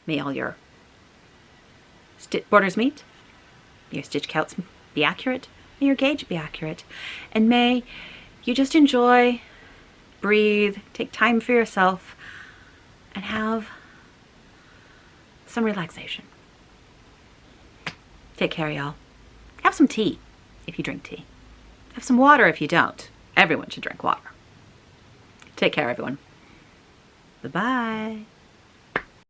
May all your borders meet. May your stitch counts be accurate. May your gauge be accurate. And may you just enjoy, breathe, take time for yourself, and have some relaxation. Take care, y'all. Have some tea if you drink tea. Have some water if you don't. Everyone should drink water. Take care, everyone. Bye-bye.